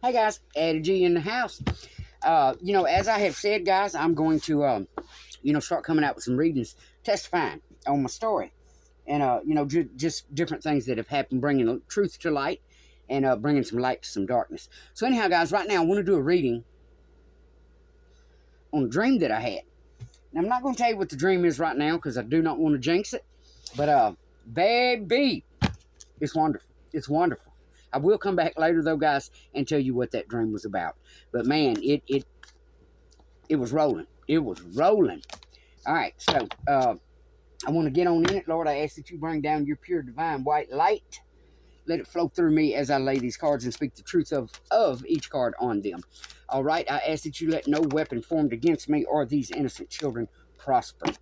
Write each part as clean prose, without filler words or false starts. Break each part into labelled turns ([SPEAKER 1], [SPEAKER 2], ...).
[SPEAKER 1] Hey guys, Eddie G in the house. As I have said, guys, I'm going to, start coming out with some readings, testifying on my story. And, just different things that have happened, bringing truth to light and bringing some light to some darkness. So anyhow, guys, right now I want to do a reading on a dream that I had. Now, I'm not going to tell you what the dream is right now because I do not want to jinx it. But, baby, it's wonderful. It's wonderful. I will come back later, though, guys, and tell you what that dream was about. But, man, it was rolling. It was rolling. All right, so I want to get on in it. Lord, I ask that you bring down your pure, divine, white light. Let it flow through me as I lay these cards and speak the truth of each card on them. All right, I ask that you let no weapon formed against me or these innocent children prosper.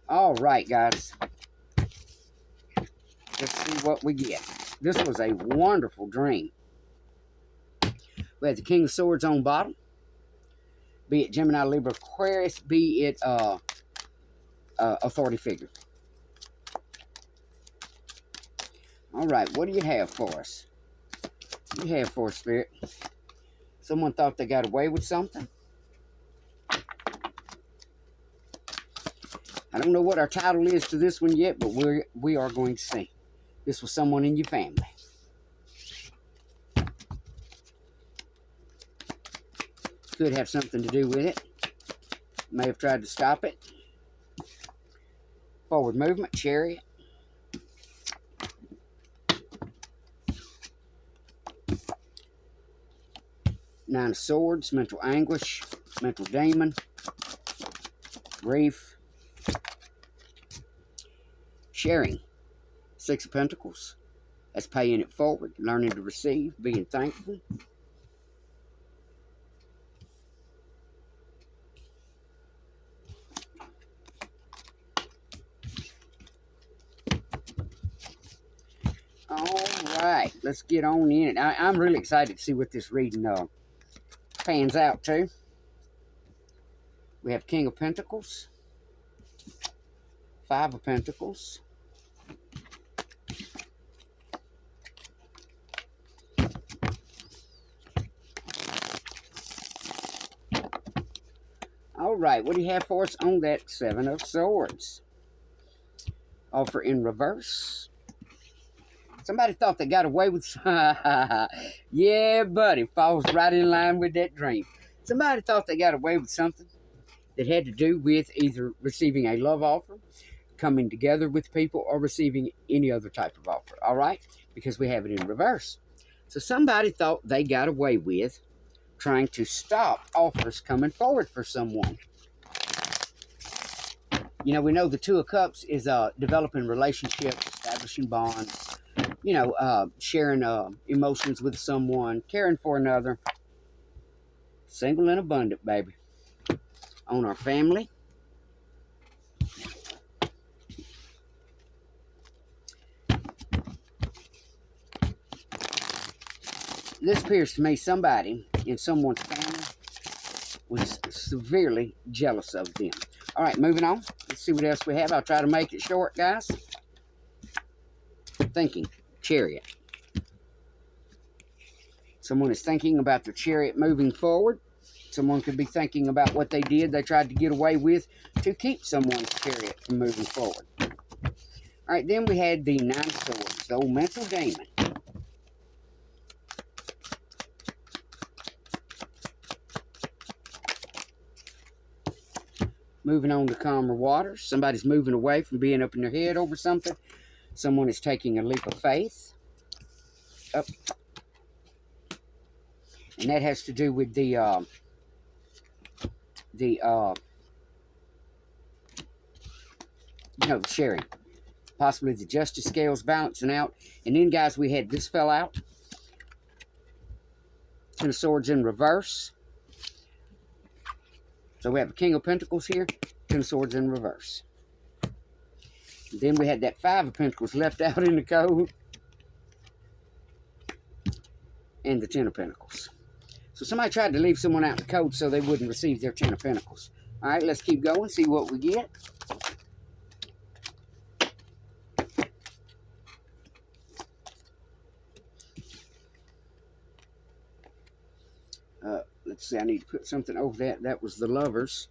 [SPEAKER 1] All right, guys. Let's see what we get. This was a wonderful dream. We had the King of Swords on bottom. Be it Gemini, Libra, Aquarius. Be it authority figure. All right, what do you have for us? What do you have for us, Spirit? Someone thought they got away with something. I don't know what our title is to this one yet, but we are going to see. This was someone in your family. Could have something to do with it. May have tried to stop it. Forward movement, Chariot. Nine of Swords, mental anguish, mental demon, grief, sharing. Six of Pentacles. That's paying it forward, learning to receive, being thankful. All right, let's get on in it. I'm really excited to see what this reading pans out to. We have King of Pentacles, Five of Pentacles, all right, what do you have for us on that Seven of Swords? Offer in reverse. Somebody thought they got away with... Yeah, buddy, falls right in line with that dream. Somebody thought they got away with something that had to do with either receiving a love offer, coming together with people, or receiving any other type of offer, all right? Because we have it in reverse. So somebody thought they got away with trying to stop offers coming forward for someone. You know, we know the Two of Cups is developing relationships, establishing bonds, sharing emotions with someone, caring for another. Single and abundant, baby. On our family. This appears to me somebody in someone's family was severely jealous of them. All right, moving on. Let's see what else we have. I'll try to make it short, guys. Thinking. Chariot. Someone is thinking about their chariot moving forward. Someone could be thinking about what they did, they tried to get away with to keep someone's chariot from moving forward. All right, then we had the Nine of Swords, the old mental demon. Moving on to calmer waters. Somebody's moving away from being up in their head over something. Someone is taking a leap of faith. Up. And that has to do with the sharing. Possibly the justice scales balancing out. And then, guys, we had this fell out. Ten of Swords in reverse. So we have a King of Pentacles here. Ten of Swords in reverse. Then we had that Five of Pentacles left out in the code. And the Ten of Pentacles. So somebody tried to leave someone out in the code so they wouldn't receive their Ten of Pentacles. All right, let's keep going, see what we get. Let's see, I need to put something over that. That was the Lovers.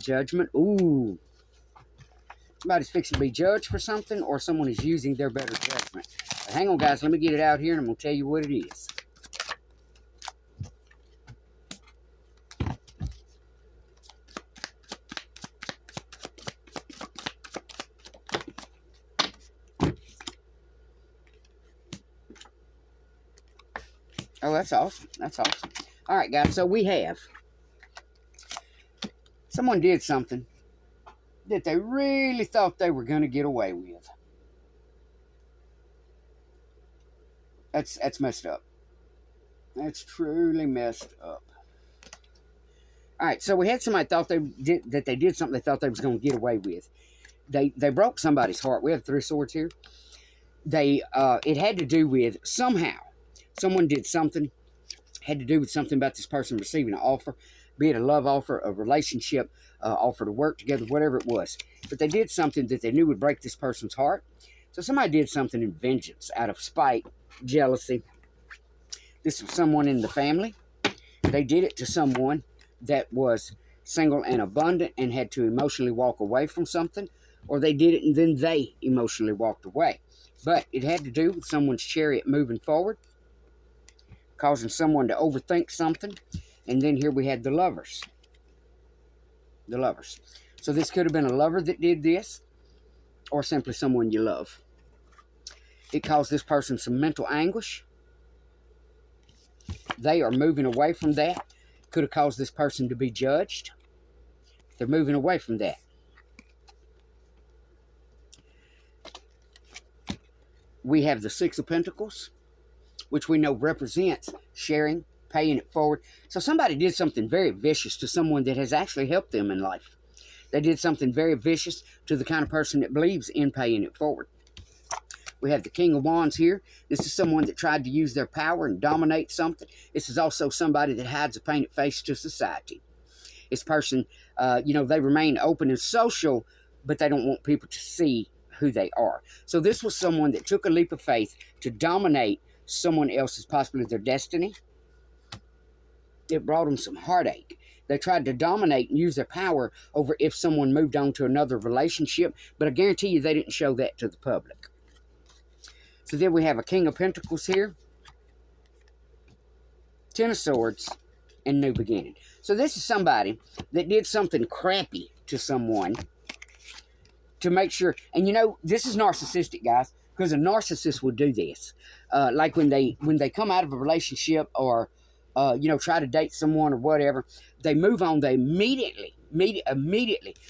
[SPEAKER 1] Judgment. Ooh. Somebody's fixing to be judged for something, or someone is using their better judgment. But hang on, guys. Let me get it out here, and I'm going to tell you what it is. Oh, that's awesome. That's awesome. All right, guys. So we have someone did something that they really thought they were going to get away with. That's messed up. That's truly messed up. All right, so we had somebody thought they did something they thought they was going to get away with. They broke somebody's heart. We have 3 swords here. It had to do with somehow someone did something, had to do with something about this person receiving an offer, be it a love offer, a relationship, offer to work together, whatever it was. But they did something that they knew would break this person's heart. So somebody did something in vengeance, out of spite, jealousy. This was someone in the family. They did it to someone that was single and abundant and had to emotionally walk away from something, or they did it and then they emotionally walked away. But it had to do with someone's chariot moving forward, causing someone to overthink something. And then here we had the Lovers. The Lovers. So this could have been a lover that did this, or simply someone you love. It caused this person some mental anguish. They are moving away from that. Could have caused this person to be judged. They're moving away from that. We have the 6 of Pentacles, which we know represents sharing, paying it forward. So somebody did something very vicious to someone that has actually helped them in life. They did something very vicious to the kind of person that believes in paying it forward. We have the King of Wands here. This is someone that tried to use their power and dominate something. This is also somebody that hides a painted face to society. This person, they remain open and social, but they don't want people to see who they are. So this was someone that took a leap of faith to dominate someone else's, possibly their destiny. It brought them some heartache. They tried to dominate and use their power over if someone moved on to another relationship, but I guarantee you they didn't show that to the public. So then we have a King of Pentacles here, 10 of Swords, and New Beginning. So this is somebody that did something crappy to someone to make sure, and this is narcissistic, guys, because a narcissist would do this. Like when they come out of a relationship or, try to date someone or whatever, they move on, they immediately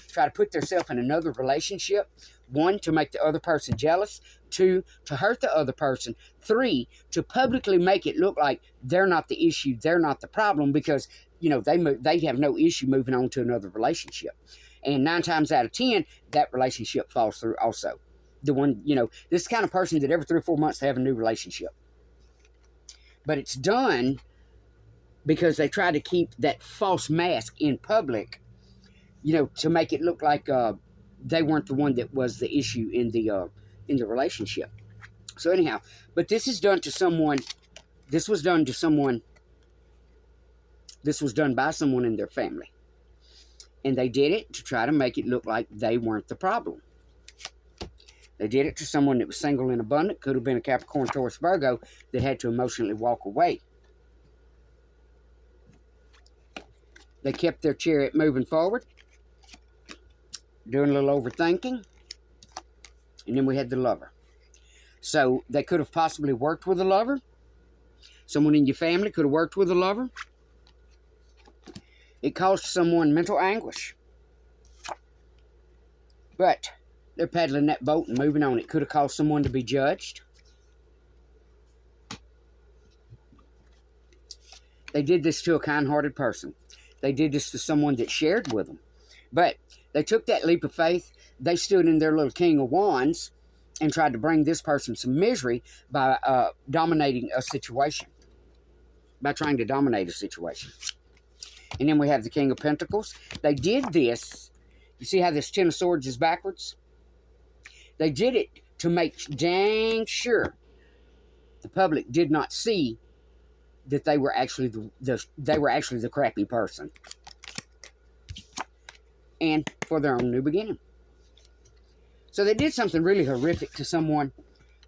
[SPEAKER 1] try to put themselves in another relationship. 1, to make the other person jealous. 2, to hurt the other person. 3, to publicly make it look like they're not the issue, they're not the problem, because they have no issue moving on to another relationship. And 9 times out of 10, that relationship falls through also. The one, this kind of person that every 3 or 4 months they have a new relationship. But it's done because they try to keep that false mask in public, to make it look like they weren't the one that was the issue in the relationship. So anyhow, but this is done to someone. This was done to someone. This was done by someone in their family, and they did it to try to make it look like they weren't the problem. They did it to someone that was single and abundant. Could have been a Capricorn, Taurus, Virgo that had to emotionally walk away. They kept their chariot moving forward, doing a little overthinking. And then we had the Lover. So they could have possibly worked with a lover. Someone in your family could have worked with a lover. It caused someone mental anguish. But they're paddling that boat and moving on. It could have caused someone to be judged. They did this to a kind-hearted person. They did this to someone that shared with them. But they took that leap of faith. They stood in their little King of Wands and tried to bring this person some misery by dominating a situation. By trying to dominate a situation. And then we have the King of Pentacles. They did this. You see how this 10 of Swords is backwards? They did it to make dang sure the public did not see that they were actually the crappy person, and for their own new beginning. So they did something really horrific to someone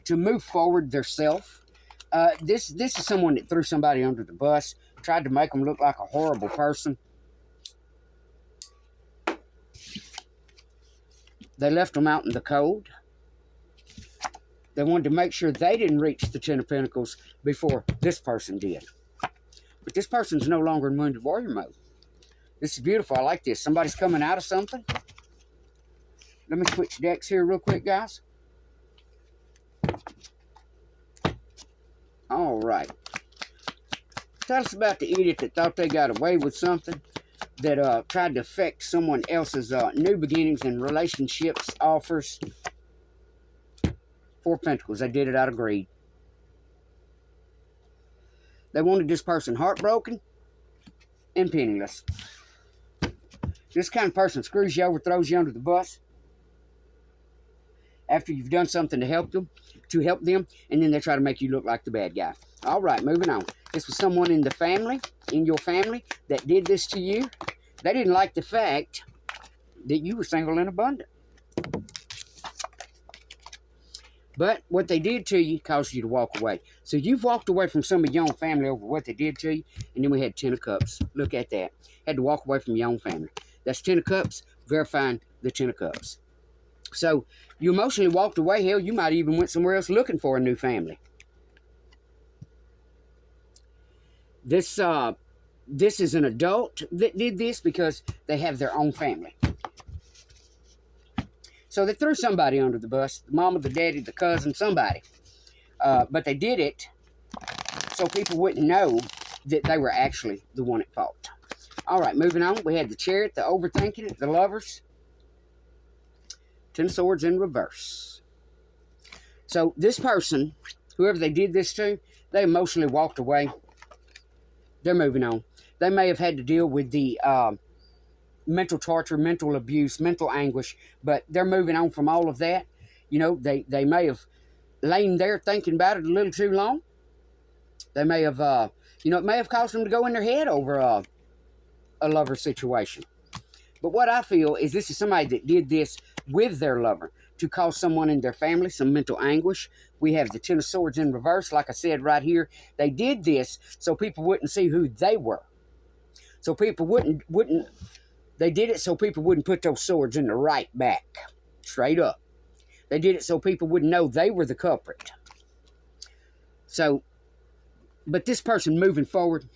[SPEAKER 1] to move forward their self. This is someone that threw somebody under the bus, tried to make them look like a horrible person. They left them out in the cold. They wanted to make sure they didn't reach the Ten of Pentacles before this person did. But this person's no longer in Wounded Warrior mode. This is beautiful. I like this. Somebody's coming out of something. Let me switch decks here real quick, guys. All right. Tell us about the idiot that thought they got away with something, that tried to affect someone else's new beginnings and relationships, offers. Four of Pentacles. They did it out of greed. They wanted this person heartbroken and penniless. This kind of person screws you over, throws you under the bus after you've done something to help them, and then they try to make you look like the bad guy. All right, moving on. This was someone in the family, in your family, that did this to you. They didn't like the fact that you were single and abundant. But what they did to you caused you to walk away. So you've walked away from some of your own family over what they did to you. And then we had 10 of Cups. Look at that. Had to walk away from your own family. That's 10 of Cups, verifying the 10 of Cups. So you emotionally walked away. Hell, you might even went somewhere else looking for a new family. This is an adult that did this because they have their own family. So they threw somebody under the bus, the mama, the daddy, the cousin, somebody. But they did it so people wouldn't know that they were actually the one at fault. All right, moving on. We had the Chariot, the overthinking it, the Lovers. 10 of Swords in reverse. So this person, whoever they did this to, they emotionally walked away. They're moving on. They may have had to deal with the mental torture, mental abuse, mental anguish, but they're moving on from all of that. You know, they may have lain there thinking about it a little too long. They may have, it may have caused them to go in their head over a lover situation. But what I feel is this is somebody that did this with their lover to cause someone in their family some mental anguish. We have the 10 of Swords in reverse, like I said right here. They did this so people wouldn't see who they were. So people wouldn't. They did it so people wouldn't put those swords in the right back, straight up. They did it so people wouldn't know they were the culprit. So, but this person moving forward,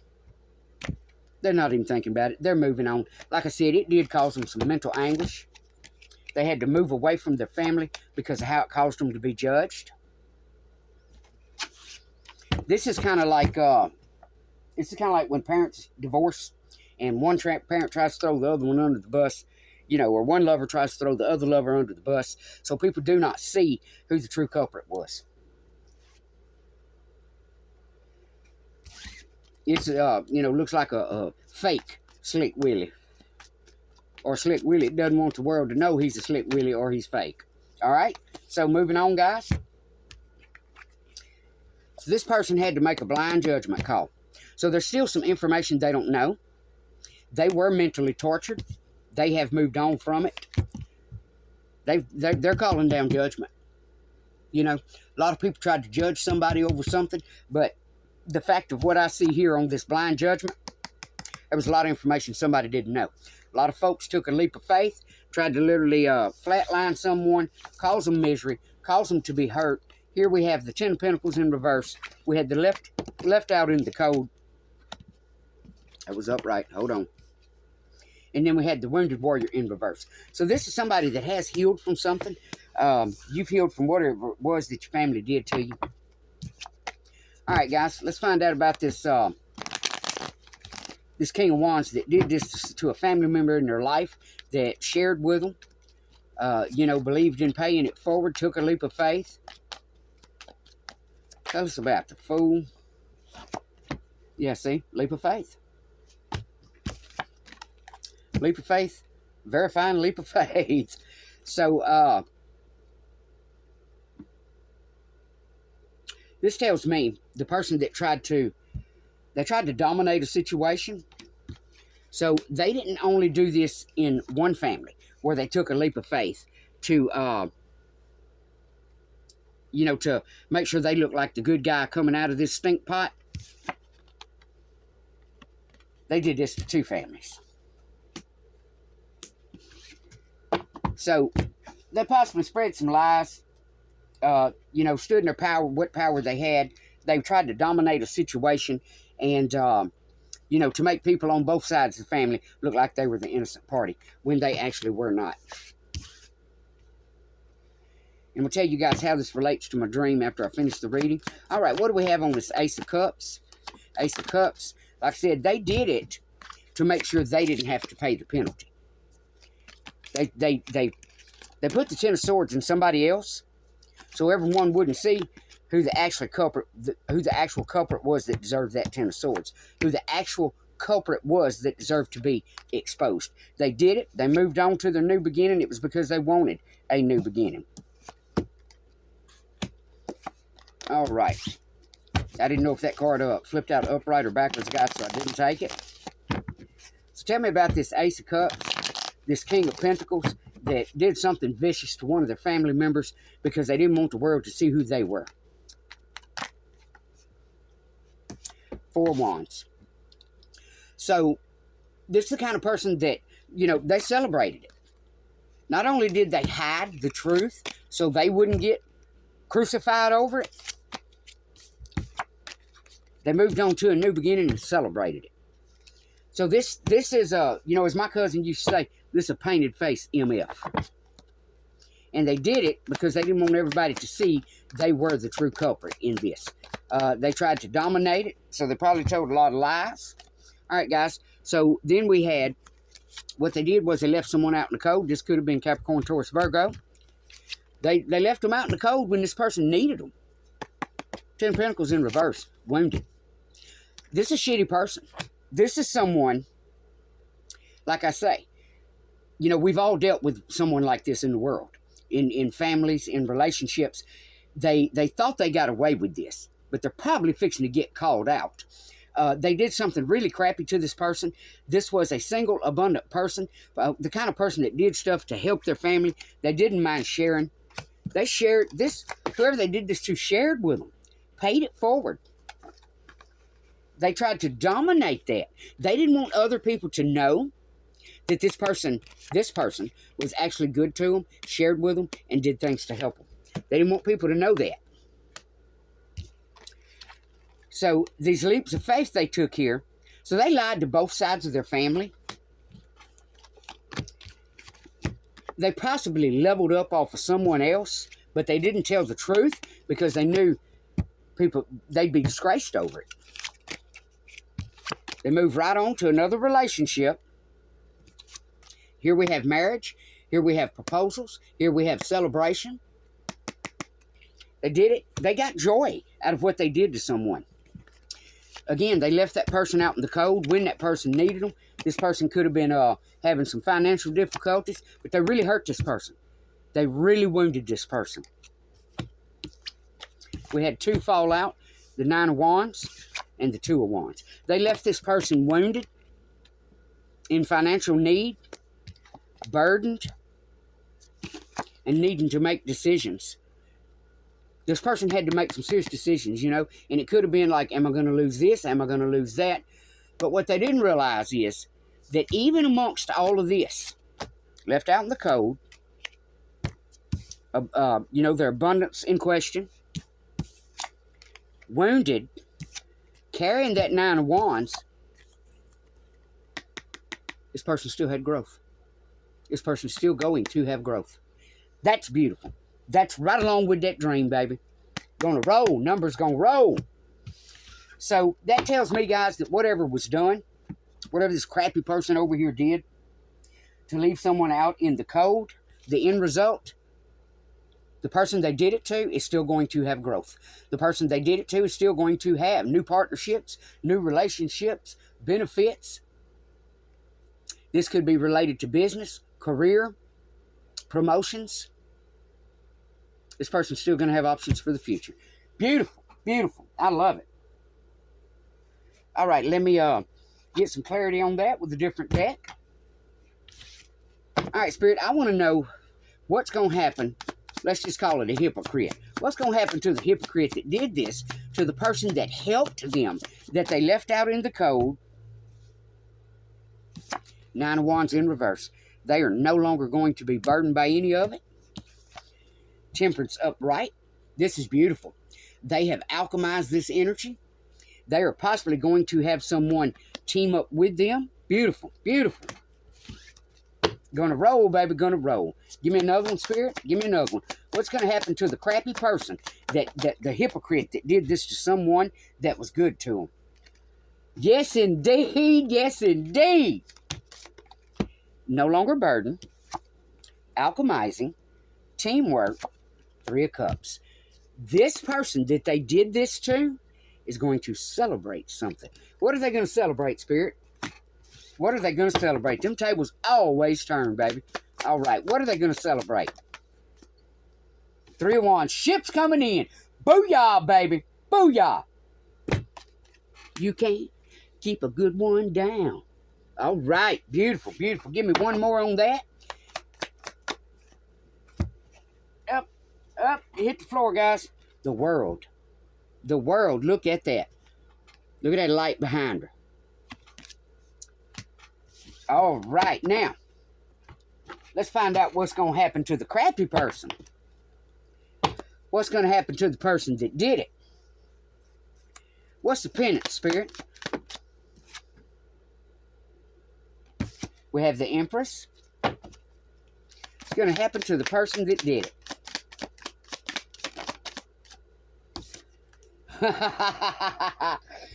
[SPEAKER 1] they're not even thinking about it. They're moving on. Like I said, it did cause them some mental anguish. They had to move away from their family because of how it caused them to be judged. This is kind of like when parents divorce and one parent tries to throw the other one under the bus, or one lover tries to throw the other lover under the bus, so people do not see who the true culprit was. It's, looks like a fake Slick Willie. Or Slick Willie doesn't want the world to know he's a Slick Willie or he's fake. All right? So moving on, guys. So this person had to make a blind judgment call. So there's still some information they don't know. They were mentally tortured. They have moved on from it. They're calling down judgment. A lot of people tried to judge somebody over something, but the fact of what I see here on this blind judgment, there was a lot of information somebody didn't know. A lot of folks took a leap of faith, tried to literally flatline someone, cause them misery, cause them to be hurt. Here we have the 10 of Pentacles in reverse. We had the left out in the cold. That was upright. Hold on. And then we had the Wounded Warrior in reverse. So this is somebody that has healed from something. You've healed from whatever it was that your family did to you. All right, guys. Let's find out about this this King of Wands that did this to a family member in their life, that shared with them. Believed in paying it forward, took a leap of faith. Tell us about the Fool. Yeah, see? Leap of faith. Leap of faith, verifying leap of faith. So, this tells me the person that tried to They tried to dominate a situation. So they didn't only do this in one family where they took a leap of faith to, to make sure they look like the good guy coming out of this stink pot. They did this to 2 families. So they possibly spread some lies, stood in their power, what power they had. They tried to dominate a situation and, to make people on both sides of the family look like they were the innocent party when they actually were not. And we'll tell you guys how this relates to my dream after I finish the reading. All right, what do we have on this Ace of Cups? Ace of Cups. Like I said, they did it to make sure they didn't have to pay the penalty. They put the 10 of Swords in somebody else, so everyone wouldn't see who the actual culprit was that deserved that 10 of Swords, who the actual culprit was that deserved to be exposed. They did it. They moved on to their new beginning. It was because they wanted a new beginning. All right. I didn't know if that card flipped out upright or backwards, guys, so I didn't take it. So tell me about this Ace of Cups, this King of Pentacles, that did something vicious to one of their family members because they didn't want the world to see who they were. 4 of Wands. So, this is the kind of person that, they celebrated it. Not only did they hide the truth so they wouldn't get crucified over it, they moved on to a new beginning and celebrated it. So this is as my cousin used to say, this is a painted face MF. And they did it because they didn't want everybody to see they were the true culprit in this. They tried to dominate it, so they probably told a lot of lies. All right, guys. So then we had, what they did was they left someone out in the cold. This could have been Capricorn, Taurus, Virgo. They left them out in the cold when this person needed them. 10 of Pentacles in reverse, wounded. This is a shitty person. This is someone, like I say, we've all dealt with someone like this in the world, in families, in relationships. They thought they got away with this, but they're probably fixing to get called out. They did something really crappy to this person. This was a single, abundant person, the kind of person that did stuff to help their family. They didn't mind sharing. They shared this, whoever they did this to shared with them, paid it forward. They tried to dominate that. They didn't want other people to know that this person was actually good to them, shared with them, and did things to help them. They didn't want people to know that. So these leaps of faith they took here, so they lied to both sides of their family. They possibly leveled up off of someone else, but they didn't tell the truth because they knew they'd be disgraced over it. They moved right on to another relationship. Here we have marriage. Here we have proposals. Here we have celebration. They did it. They got joy out of what they did to someone. Again, they left that person out in the cold when that person needed them. This person could have been having some financial difficulties, but they really hurt this person. They really wounded this person. We had 2 fall out, the 9 of Wands and the 2 of Wands. They left this person wounded, in financial need, burdened, and needing to make decisions. This person had to make some serious decisions, and it could have been like, am I going to lose this? Am I going to lose that? But what they didn't realize is that even amongst all of this, left out in the cold, their abundance in question, wounded, carrying that 9 of Wands, this person still had growth. This person's still going to have growth. That's beautiful. That's right along with that dream, baby. Gonna roll. Numbers gonna roll. So that tells me, guys, that whatever was done, whatever this crappy person over here did to leave someone out in the cold, the end result, the person they did it to is still going to have growth. The person they did it to is still going to have new partnerships, new relationships, benefits. This could be related to business, career, promotions. This person's still going to have options for the future. Beautiful, beautiful. I love it. All right, let me get some clarity on that with a different deck. All right, Spirit, I want to know what's going to happen. Let's just call it a hypocrite. What's going to happen to the hypocrite that did this, to the person that helped them, that they left out in the cold? 9 of Wands in reverse. They are no longer going to be burdened by any of it. Temperance upright. This is beautiful. They have alchemized this energy. They are possibly going to have someone team up with them. Beautiful, beautiful. Gonna roll, baby, gonna roll. Give me another one, Spirit. Give me another one. What's gonna happen to the crappy person, that the hypocrite that did this to someone that was good to them? Yes, indeed. Yes, indeed. No longer burdened. Alchemizing. Teamwork. 3 of Cups. This person that they did this to is going to celebrate something. What are they going to celebrate, Spirit? What are they going to celebrate? Them tables always turn, baby. All right, what are they going to celebrate? 3 of Wands. Ships coming in. Booyah, baby. Booyah. You can't keep a good one down. All right, beautiful, beautiful. Give me one more on that. Up, up. Hit the floor, guys. The world. The world. Look at that. Look at that light behind her. All right, now, let's find out what's going to happen to the crappy person. What's going to happen to the person that did it? What's the pennant, Spirit? We have the Empress. What's going to happen to the person that did it?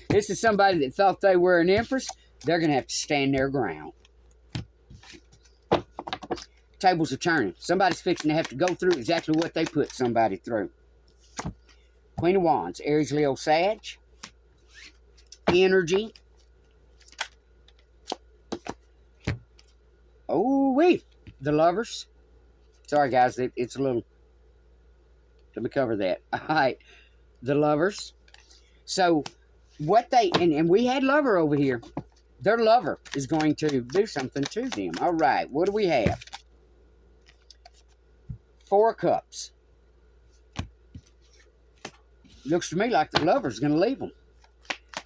[SPEAKER 1] This is somebody that thought they were an Empress. They're going to have to stand their ground. Tables are turning. Somebody's fixing to have to go through exactly what they put somebody through. Queen of Wands. Aries, Leo, Sag. Energy. Oh, wait. The Lovers. Sorry, guys. It's a little... Let me cover that. All right. The Lovers. So, what they... And we had Lover over here. Their lover is going to do something to them. All right. What do we have? 4 of Cups. Looks to me like the lover's going to leave them.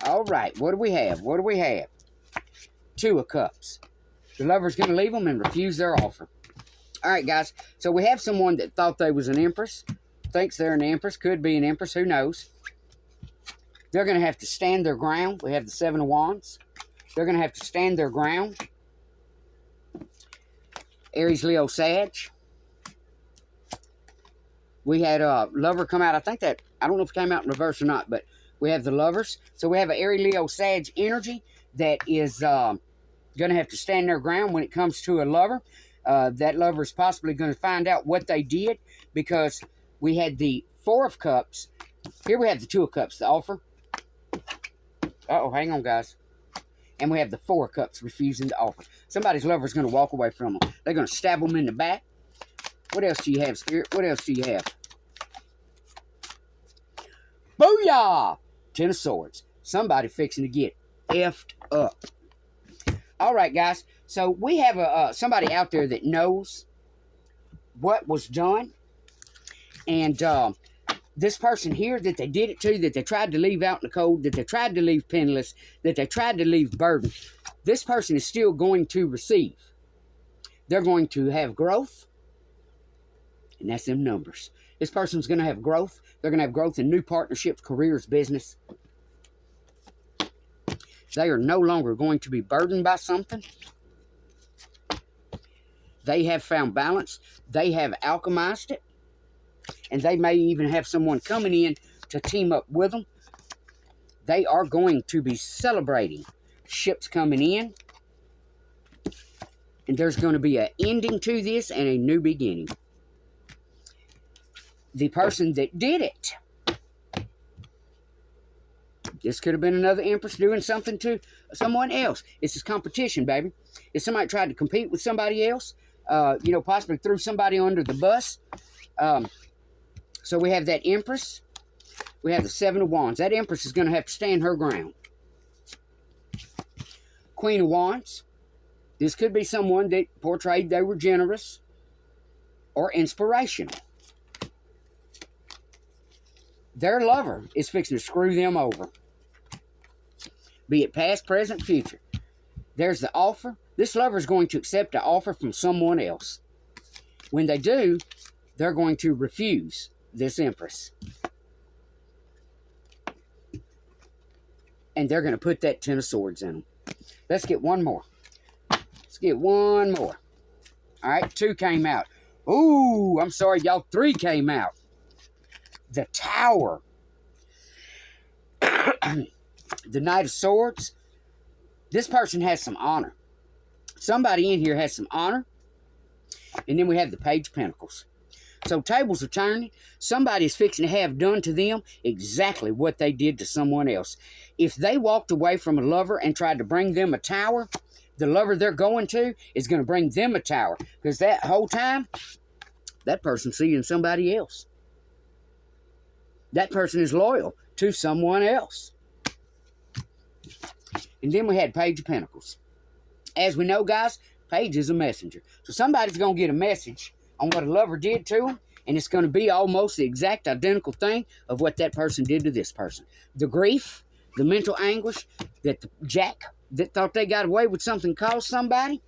[SPEAKER 1] All right. What do we have? What do we have? 2 of Cups. The lover's going to leave them and refuse their offer. All right, guys. So we have someone that thought they was an Empress. Thinks they're an Empress. Could be an Empress. Who knows? They're going to have to stand their ground. We have the 7 of Wands. They're going to have to stand their ground. Aries, Leo, Sag. We had a Lover come out. I think that, I don't know if it came out in reverse or not, but we have the Lovers. So we have an Aries, Leo, Sag energy that is going to have to stand their ground when it comes to a lover. That lover is possibly going to find out what they did, because we had the 4 of Cups. Here we have the 2 of Cups, the offer. Uh-oh, hang on, guys. And we have the 4 of Cups refusing to offer. Somebody's lover is going to walk away from them. They're going to stab them in the back. What else do you have, Spirit? What else do you have? Booyah! 10 of Swords. Somebody fixing to get effed up. All right, guys. So we have somebody out there that knows what was done. And this person here that they did it to, that they tried to leave out in the cold, that they tried to leave penniless, that they tried to leave burdened, this person is still going to receive. They're going to have growth. And that's them numbers. This person's going to have growth. They're going to have growth in new partnerships, careers, business. They are no longer going to be burdened by something. They have found balance. They have alchemized it. And they may even have someone coming in to team up with them. They are going to be celebrating ships coming in. And there's going to be an ending to this and a new beginning. The person that did it. This could have been another Empress doing something to someone else. It's this competition, baby. If somebody tried to compete with somebody else, possibly threw somebody under the bus. So we have that Empress. We have the 7 of Wands. That Empress is going to have to stand her ground. Queen of Wands. This could be someone that portrayed they were generous or inspirational. Their lover is fixing to screw them over. Be it past, present, future. There's the offer. This lover is going to accept an offer from someone else. When they do, they're going to refuse this Empress. And they're going to put that Ten of Swords in them. Let's get one more. Let's get one more. All right, 2 came out. Ooh, I'm sorry, y'all. 3 came out. The Tower. The Knight of Swords. This person has some honor. Somebody in here has some honor. And then we have the Page of Pentacles. So tables are turning. Somebody is fixing to have done to them exactly what they did to someone else. If they walked away from a lover and tried to bring them a tower, the lover they're going to is going to bring them a tower. Because that whole time, that person's seeing somebody else. That person is loyal to someone else. And then we had Page of Pentacles. As we know, guys, Page is a messenger. So somebody's going to get a message on what a lover did to them, and it's going to be almost the exact identical thing of what that person did to this person. The grief, the mental anguish that the jack that thought they got away with something caused somebody,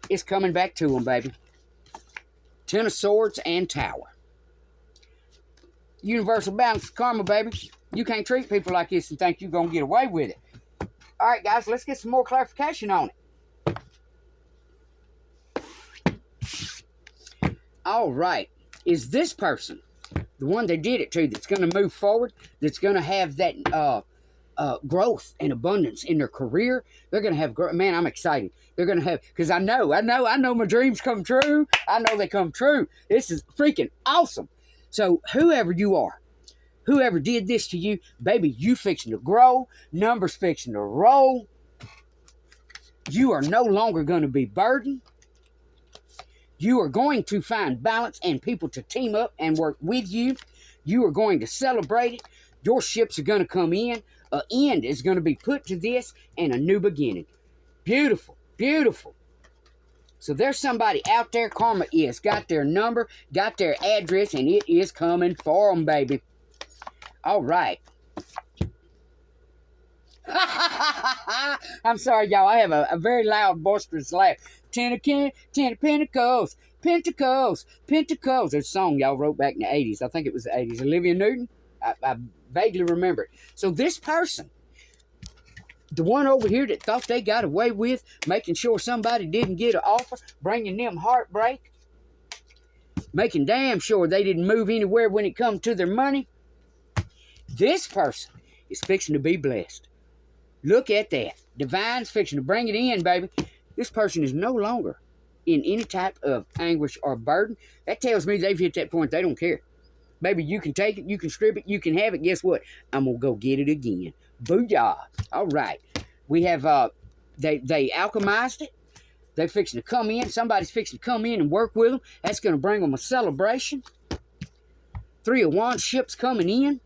[SPEAKER 1] is coming back to them, baby. 10 of Swords and Tower. Universal balance, karma, baby. You can't treat people like this and think you're going to get away with it. All right, guys, let's get some more clarification on it. All right. Is this person, the one they did it to, that's going to move forward, that's going to have that growth and abundance in their career? They're going to have, man, I'm excited. They're going to have, because I know my dreams come true. I know they come true. This is freaking awesome. So whoever you are, whoever did this to you, baby, you fixing to grow. Numbers fixing to roll. You are no longer going to be burdened. You are going to find balance and people to team up and work with you. You are going to celebrate it. Your ships are going to come in. An end is going to be put to this and a new beginning. Beautiful, beautiful. So there's somebody out there, karma is, got their number, got their address, and it is coming for them, baby. All right. I'm sorry, y'all. I have a very loud, boisterous laugh. 10 of Pentacles, Pentacles, Pentacles. There's a song y'all wrote back in the 80s. I think it was the 80s. Olivia Newton. I vaguely remember it. So this person, the one over here that thought they got away with making sure somebody didn't get an offer, bringing them heartbreak, making damn sure they didn't move anywhere when it comes to their money, this person is fixing to be blessed. Look at that. Divine's fixing to bring it in, baby. This person is no longer in any type of anguish or burden. That tells me they've hit that point they don't care. Baby, you can take it, you can strip it, you can have it. Guess what? I'm going to go get it again. Booyah. All right. We have, they alchemized it. They're fixing to come in. Somebody's fixing to come in and work with them. That's going to bring them a celebration. 3 of Wands, ships coming in.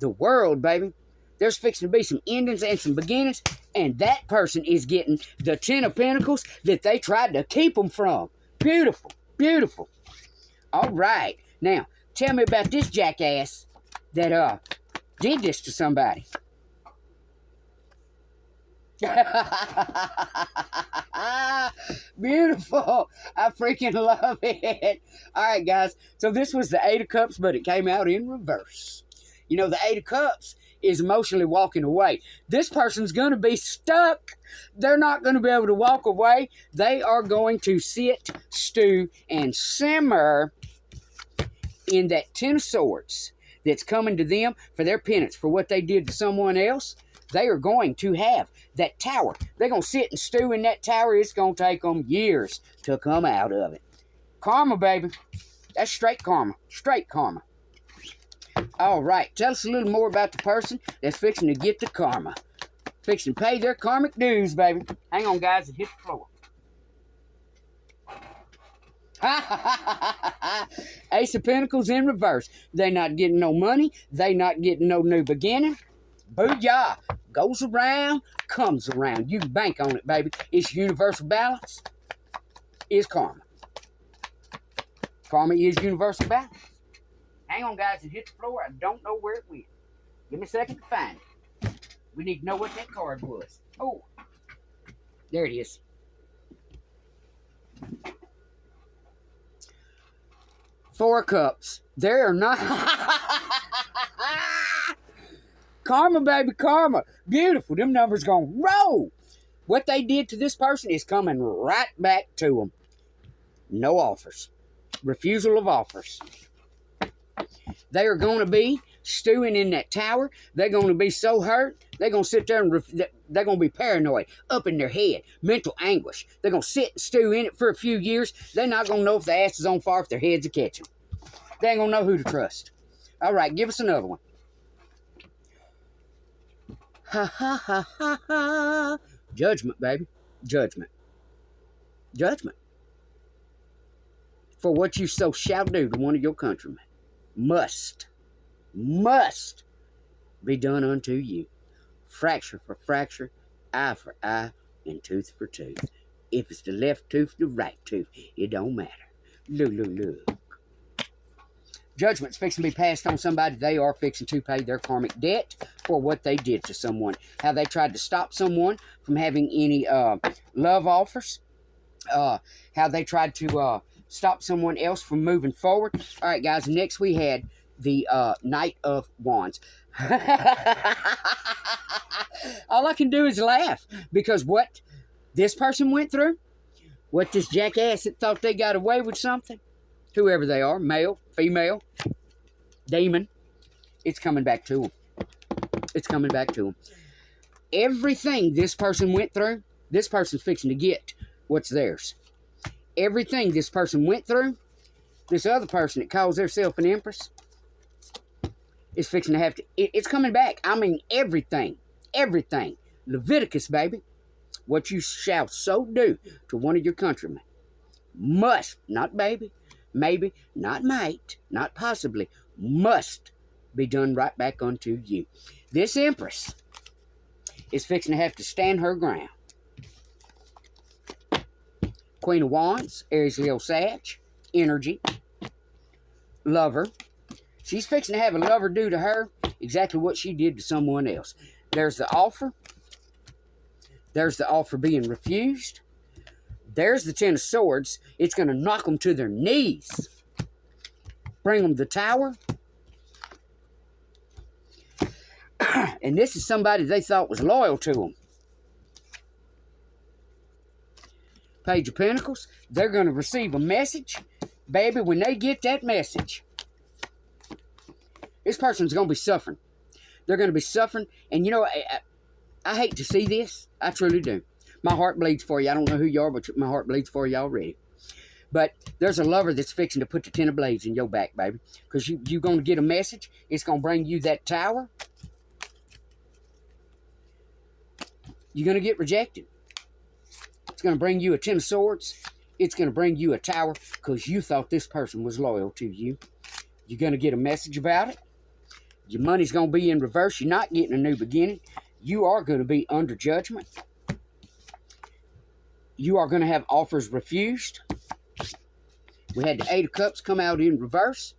[SPEAKER 1] The world, baby. There's fixing to be some endings and some beginnings. And that person is getting the 10 of Pentacles that they tried to keep them from. Beautiful. Beautiful. All right. Now, tell me about this jackass that did this to somebody. Beautiful. I freaking love it. All right, guys. So this was the 8 of Cups, but it came out in reverse. You know, the 8 of Cups is emotionally walking away. This person's going to be stuck. They're not going to be able to walk away. They are going to sit, stew, and simmer in that 10 of Swords that's coming to them for their penance for what they did to someone else. They are going to have that tower. They're going to sit and stew in that tower. It's going to take them years to come out of it. Karma, baby. That's straight karma. Straight karma. All right. Tell us a little more about the person that's fixing to get the karma. Fixing to pay their karmic dues, baby. Hang on, guys. It hit the floor. Ace of Pentacles in reverse. They not getting no money. They not getting no new beginning. Booyah. Goes around, comes around. You can bank on it, baby. It's universal balance. Is karma. Karma is universal balance. Hang on, guys. It hit the floor. I don't know where it went. Give me a second to find it. We need to know what that card was. Oh, there it is. Four of Cups. They're not. Karma, baby, karma. Beautiful. Them numbers gonna roll. What they did to this person is coming right back to them. No offers. Refusal of offers. They are going to be stewing in that tower. They're going to be so hurt. They're going to sit there and they're going to be paranoid, up in their head, mental anguish. They're going to sit and stew in it for a few years. They're not going to know if their ass is on fire, if their heads are catching. They ain't going to know who to trust. All right, give us another one. Ha, ha, ha, ha, ha. Judgment, baby. Judgment. Judgment. For what you so shall do to one of your countrymen must be done unto you. Fracture for fracture, eye for eye, and tooth for tooth. If it's the left tooth, the right tooth, it don't matter. Look. Judgment's fixing to be passed on somebody. They are fixing to pay their karmic debt for what they did to someone. How they tried to stop someone from having any love offers. How they tried to stop someone else from moving forward. All right, guys, next we had the Knight of Wands. All I can do is laugh because what this person went through, what this jackass that thought they got away with something, whoever they are, male, female, demon, it's coming back to them. It's coming back to them. Everything this person went through, this person's fixing to get what's theirs. Everything this person went through, this other person that calls themselves an empress, is fixing to have to, it's coming back. I mean, everything. Everything. Leviticus, baby. What you shall so do to one of your countrymen must, not baby, maybe, not might, not possibly, must be done right back unto you. This empress is fixing to have to stand her ground. Queen of Wands, Aries, Leo, Sag, energy, lover. She's fixing to have a lover do to her exactly what she did to someone else. There's the offer. There's the offer being refused. There's the Ten of Swords. It's going to knock them to their knees. Bring them to the Tower. And this is somebody they thought was loyal to them. Page of Pentacles. They're going to receive a message. Baby, when they get that message, this person's going to be suffering. They're going to be suffering. And you know, I hate to see this. I truly do. My heart bleeds for you. I don't know who you are, but my heart bleeds for you already. But there's a lover that's fixing to put the 10 of blades in your back, baby. Because you're going to get a message. It's going to bring you that tower. You're going to get rejected. It's going to bring you a 10 of swords. It's going to bring you a tower because you thought this person was loyal to you. You're going to get a message about it. Your money's going to be in reverse. You're not getting a new beginning. You are going to be under judgment. You are going to have offers refused. We had the Eight of Cups come out in reverse.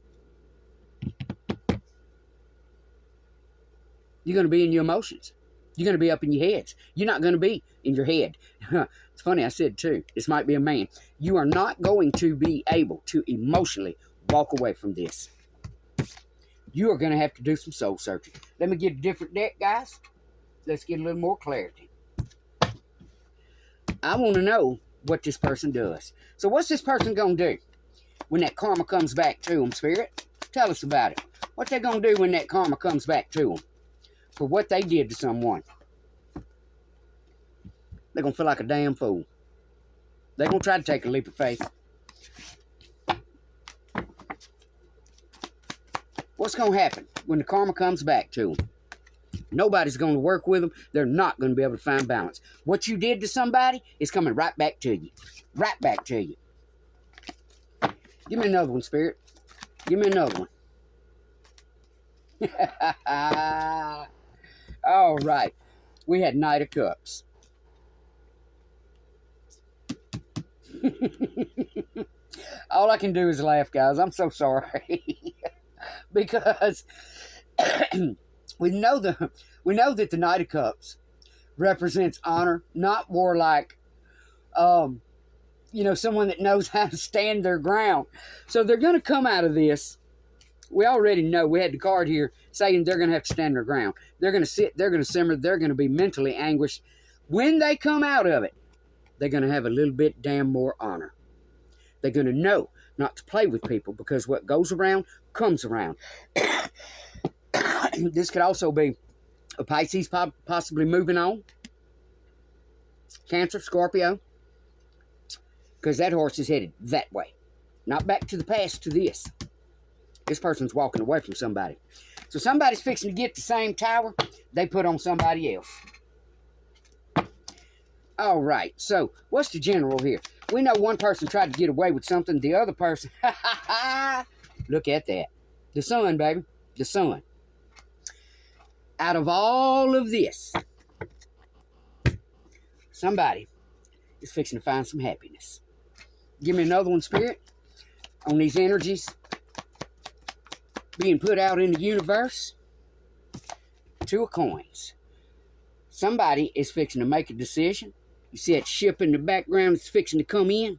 [SPEAKER 1] You're going to be in your emotions. You're going to be up in your heads. You're not going to be in your head. It's funny, I said too. This might be a man. You are not going to be able to emotionally walk away from this. You are going to have to do some soul searching. Let me get a different deck, guys. Let's get a little more clarity. I want to know what this person does. So what's this person going to do when that karma comes back to them, Spirit? Tell us about it. What they going to do when that karma comes back to them for what they did to someone? They're going to feel like a damn fool. They're going to try to take a leap of faith. What's going to happen when the karma comes back to them? Nobody's going to work with them. They're not going to be able to find balance. What you did to somebody is coming right back to you. Right back to you. Give me another one, Spirit. Give me another one. All right. We had Knight of Cups. All I can do is laugh, guys. I'm so sorry. Because we know that the Knight of Cups represents honor, not more like someone that knows how to stand their ground. So they're going to come out of this. We already know. We had the card here saying they're going to have to stand their ground. They're going to sit. They're going to simmer. They're going to be mentally anguished. When they come out of it, they're going to have a little bit damn more honor. They're going to know not to play with people, because what goes around comes around. This could also be a Pisces possibly moving on. Cancer, Scorpio. Because that horse is headed that way. Not back to the past, to this. This person's walking away from somebody. So somebody's fixing to get the same tower they put on somebody else. All right, so what's the general here? We know one person tried to get away with something. The other person, look at that. The sun, baby, the sun. Out of all of this, somebody is fixing to find some happiness. Give me another one, Spirit, on these energies being put out in the universe. Two of Coins. Somebody is fixing to make a decision. You see that ship in the background is fixing to come in.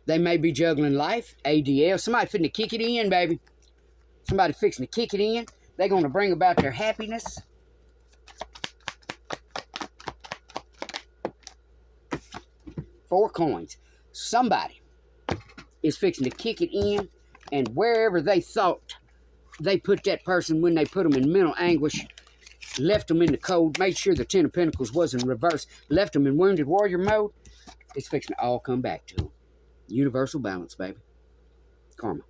[SPEAKER 1] They may be juggling life, ADL. Somebody fixing to kick it in, baby. Somebody fixing to kick it in. They're going to bring about their happiness. Four Coins. Somebody is fixing to kick it in, and wherever they thought they put that person when they put them in mental anguish, left them in the cold, made sure the Ten of Pentacles was in reverse, left them in wounded warrior mode, it's fixing to all come back to them. Universal balance, baby. Karma.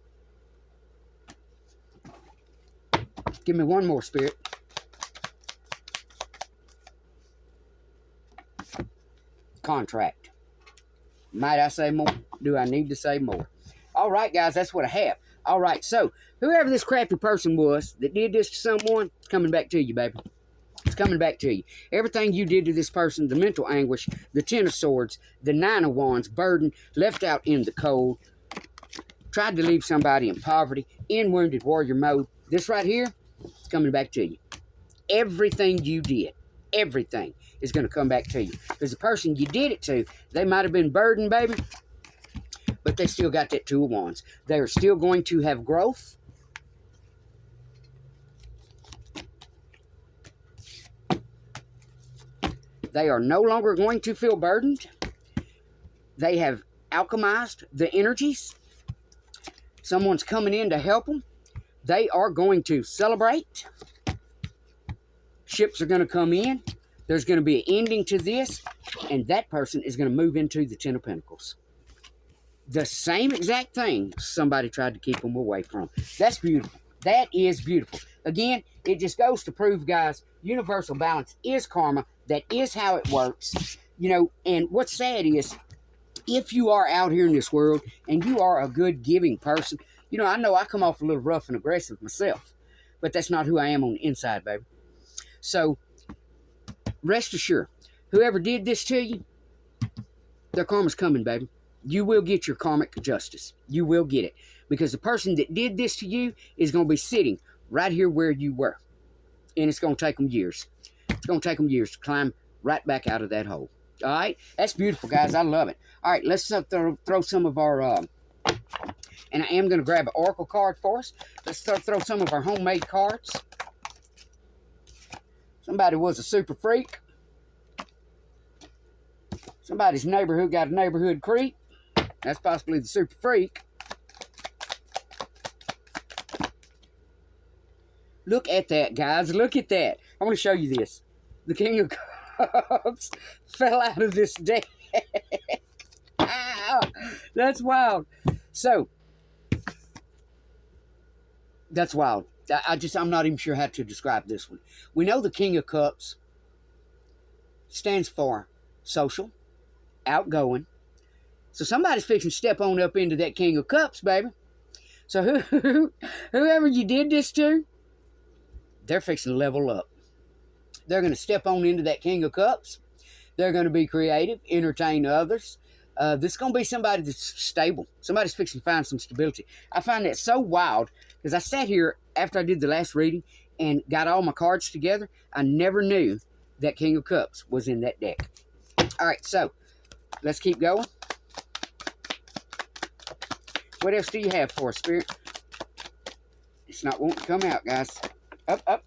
[SPEAKER 1] Give me one more, Spirit. Contract. Might I say more? Do I need to say more? All right, guys, that's what I have. All right, so whoever this crappy person was that did this to someone, it's coming back to you, baby. It's coming back to you. Everything you did to this person, the mental anguish, the Ten of Swords, the Nine of Wands, burden, left out in the cold, tried to leave somebody in poverty, in wounded warrior mode. This right here, it's coming back to you. Everything you did, everything is going to come back to you. Because the person you did it to, they might have been burdened, baby, but they still got that Two of Wands. They are still going to have growth. They are no longer going to feel burdened. They have alchemized the energies. Someone's coming in to help them. They are going to celebrate. Ships are going to come in. There's going to be an ending to this. And that person is going to move into the Ten of Pentacles. The same exact thing somebody tried to keep them away from. That's beautiful. That is beautiful. Again, it just goes to prove, guys, universal balance is karma. That is how it works. You know, and what's sad is, if you are out here in this world and you are a good giving person, you know I come off a little rough and aggressive myself, but that's not who I am on the inside, baby. So, rest assured, whoever did this to you, their karma's coming, baby. You will get your karmic justice. You will get it. Because the person that did this to you is going to be sitting right here where you were. And it's going to take them years. It's going to take them years to climb right back out of that hole. All right? That's beautiful, guys. I love it. All right, let's throw some of our... and I am going to grab an oracle card for us. Let's throw some of our homemade cards. Somebody was a super freak. Somebody's neighborhood got a neighborhood creep. That's possibly the super freak. Look at that, guys. Look at that. I want to show you this. The King of Cups fell out of this deck. Ow, that's wild. So, that's wild. I'm not even sure how to describe this one. We know the King of Cups stands for social, outgoing. So somebody's fixing to step on up into that King of Cups, baby. So whoever you did this to, they're fixing to level up. They're going to step on into that King of Cups. They're going to be creative, entertain others. This is going to be somebody that's stable. Somebody's fixing to find some stability. I find that so wild because I sat here after I did the last reading and got all my cards together. I never knew that King of Cups was in that deck. All right, so let's keep going. What else do you have for us, Spirit? It's not wanting to come out, guys. Up, up.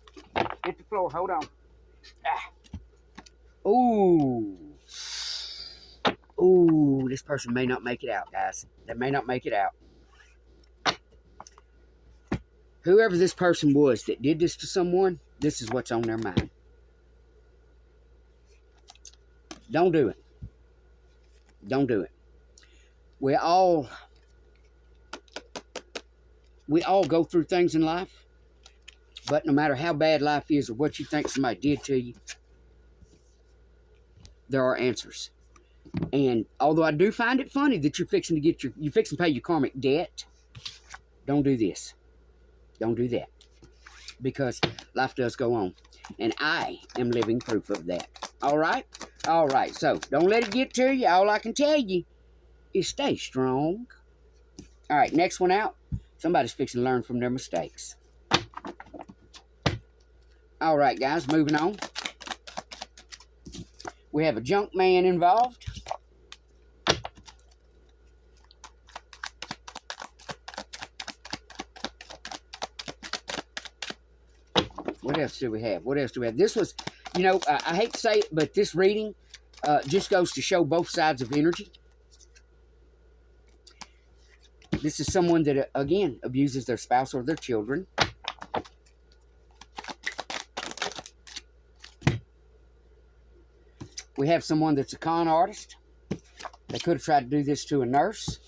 [SPEAKER 1] Hit the floor. Hold on. Ah. Ooh. Ooh, this person may not make it out, guys. They may not make it out. Whoever this person was that did this to someone, this is what's on their mind. Don't do it. Don't do it. We all go through things in life, but no matter how bad life is or what you think somebody did to you, there are answers. And although I do find it funny that you're fixing to pay your karmic debt, don't do this. Don't do that. Because life does go on. And I am living proof of that. All right? All right. So, don't let it get to you. All I can tell you is stay strong. All right. Next one out. Somebody's fixing to learn from their mistakes. All right, guys. Moving on. We have a junk man involved. What else do we have? What else do we have? This was, you know, I hate to say it, but this reading just goes to show both sides of energy. This is someone that, again, abuses their spouse or their children. We have someone that's a con artist. They could have tried to do this to a nurse.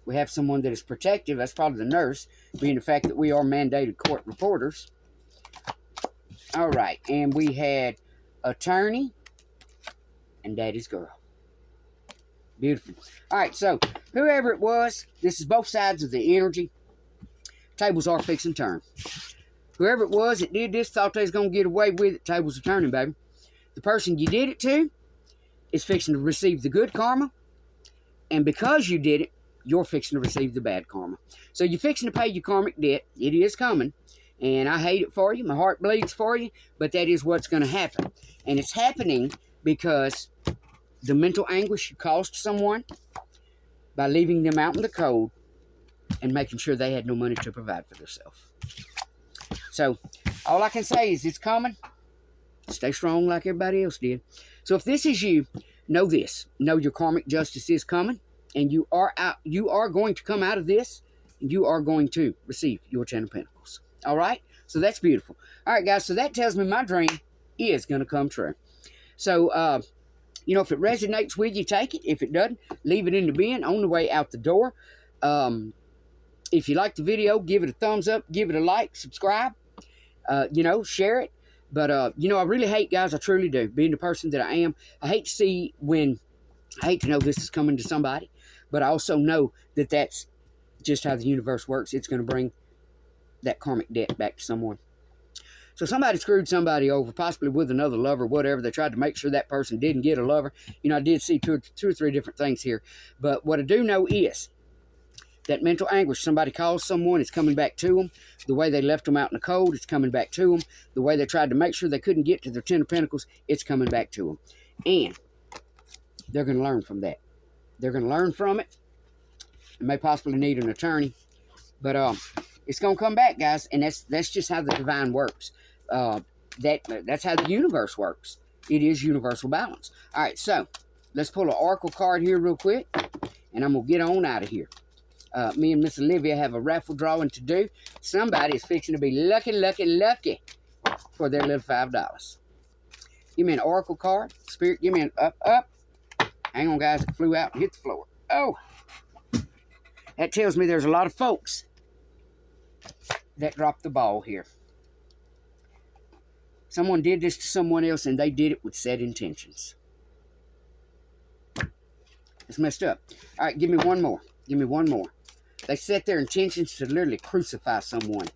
[SPEAKER 1] We have someone that is protective. That's probably the nurse, being the fact that we are mandated court reporters. All right. And we had attorney and daddy's girl. Beautiful. All right. So, whoever it was, this is both sides of the energy. Tables are fixing to turn. Whoever it was that did this thought they was going to get away with it. Tables are turning, baby. The person you did it to is fixing to receive the good karma. And because you did it, you're fixing to receive the bad karma. So you're fixing to pay your karmic debt. It is coming. And I hate it for you. My heart bleeds for you. But that is what's going to happen. And it's happening because the mental anguish you caused someone by leaving them out in the cold and making sure they had no money to provide for themselves. So, all I can say is it's coming. Stay strong like everybody else did. So if this is you, know this. Know your karmic justice is coming. And you are going to come out of this. And you are going to receive your 10 of Pentacles. All right? So that's beautiful. All right, guys. So that tells me my dream is going to come true. So, you know, if it resonates with you, take it. If it doesn't, leave it in the bin on the way out the door. If you like the video, give it a thumbs up. Give it a like. Subscribe. You know, share it. But, you know, I really hate, guys. I truly do. Being the person that I am, I hate to know this is coming to somebody. But I also know that that's just how the universe works. It's going to bring that karmic debt back to someone. So somebody screwed somebody over, possibly with another lover, whatever. They tried to make sure that person didn't get a lover. You know, I did see two or three different things here. But what I do know is that mental anguish, somebody calls someone, it's coming back to them. The way they left them out in the cold, it's coming back to them. The way they tried to make sure they couldn't get to their 10 of Pentacles, it's coming back to them. And they're going to learn from that. They're going to learn from it. They may possibly need an attorney. But it's going to come back, guys. And that's just how the divine works. That's how the universe works. It is universal balance. All right, so let's pull an oracle card here real quick. And I'm going to get on out of here. Me and Miss Olivia have a raffle drawing to do. Somebody is fixing to be lucky, lucky, lucky for their little $5. Give me an oracle card. Spirit, give me an up, up. Hang on, guys. It flew out and hit the floor. Oh. That tells me there's a lot of folks that dropped the ball here. Someone did this to someone else, and they did it with set intentions. It's messed up. All right, give me one more. Give me one more. They set their intentions to literally crucify someone.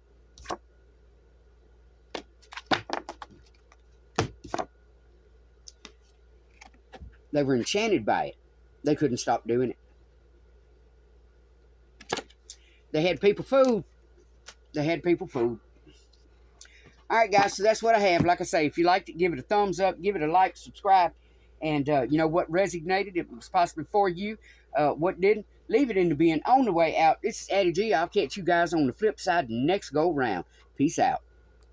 [SPEAKER 1] They were enchanted by it. They couldn't stop doing it. They had people fooled. They had people fooled. All right, guys, so that's what I have. Like I say, if you liked it, give it a thumbs up, give it a like, subscribe. And, you know, what resonated, it was possibly for you. What didn't, leave it in the bin. On the way out, this is Addie G. I'll catch you guys on the flip side next go round. Peace out.